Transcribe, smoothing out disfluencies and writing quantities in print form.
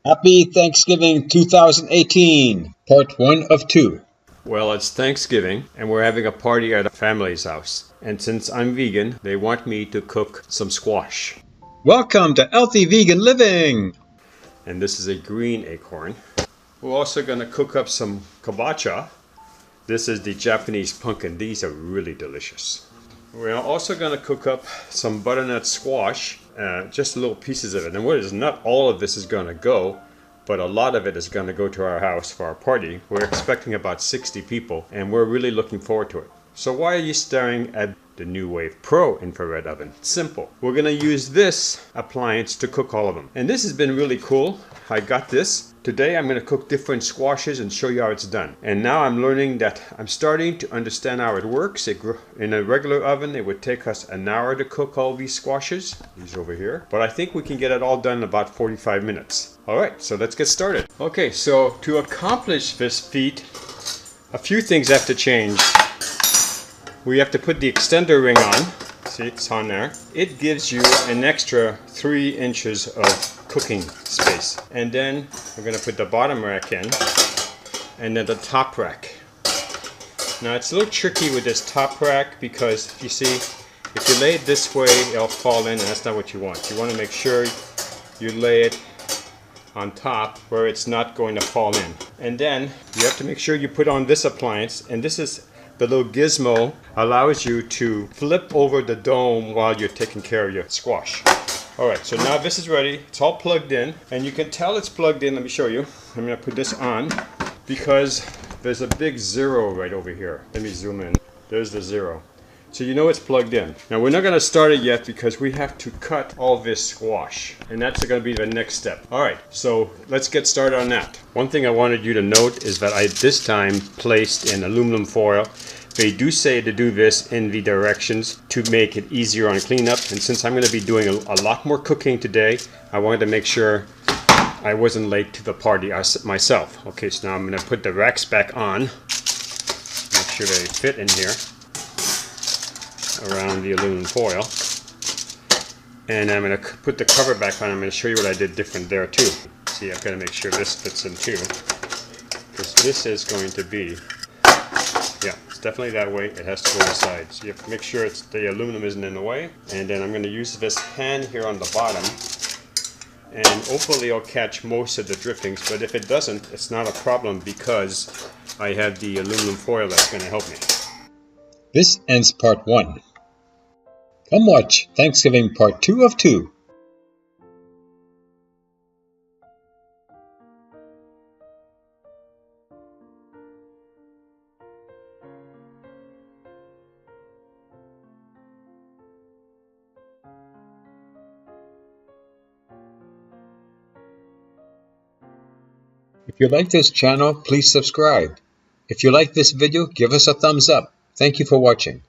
Happy Thanksgiving 2018, part 1 of 2. Well, it's Thanksgiving and we're having a party at a family's house. And since I'm vegan, they want me to cook some squash. Welcome to Healthy Vegan Living! And this is a green acorn. We're also going to cook up some kabocha. This is the Japanese pumpkin. These are really delicious. We're also going to cook up some butternut squash, just little pieces of it. And what is not all of this is going to go, but a lot of it is going to go to our house for our party. We're expecting about 60 people, and we're really looking forward to it. So why are you staring at the NuWave Pro Infrared Oven? Simple. We're going to use this appliance to cook all of them. And this has been really cool. I got this. Today I'm going to cook different squashes and show you how it's done. And now I'm learning that I'm starting to understand how it works. In a regular oven, it would take us an hour to cook all these squashes. These over here. But I think we can get it all done in about 45 minutes. Alright, so let's get started. Okay, so to accomplish this feat, a few things have to change. We have to put the extender ring on. See, it's on there. It gives you an extra 3 inches of cooking space. And then we're going to put the bottom rack in, and then the top rack. Now it's a little tricky with this top rack because you see, if you lay it this way, it'll fall in, and that's not what you want. You want to make sure you lay it on top where it's not going to fall in. And then you have to make sure you put on this appliance, and this is the little gizmo allows you to flip over the dome while you're taking care of your squash. Alright, so now this is ready. It's all plugged in, and you can tell it's plugged in. Let me show you. I'm going to put this on because there's a big 0 right over here. Let me zoom in. There's the 0. So you know it's plugged in. Now we're not going to start it yet because we have to cut all this squash, and that's going to be the next step. Alright, so let's get started on that. One thing I wanted you to note is that I this time placed in aluminum foil. They do say to do this in the directions to make it easier on cleanup, and since I'm going to be doing a lot more cooking today, I wanted to make sure I wasn't late to the party myself. Okay, so now I'm going to put the racks back on. Make sure they fit in here around the aluminum foil. And I'm going to put the cover back on. I'm going to show you what I did different there too. See, I've got to make sure this fits in too, because this is going to be, yeah, it's definitely that way. It has to go inside. So you have to make sure the aluminum isn't in the way. And then I'm going to use this hand here on the bottom, and hopefully it'll catch most of the drippings. But if it doesn't, it's not a problem because I have the aluminum foil that's going to help me. This ends part 1. Come watch Thanksgiving part 2 of 2. If you like this channel, please subscribe. If you like this video, give us a thumbs up. Thank you for watching.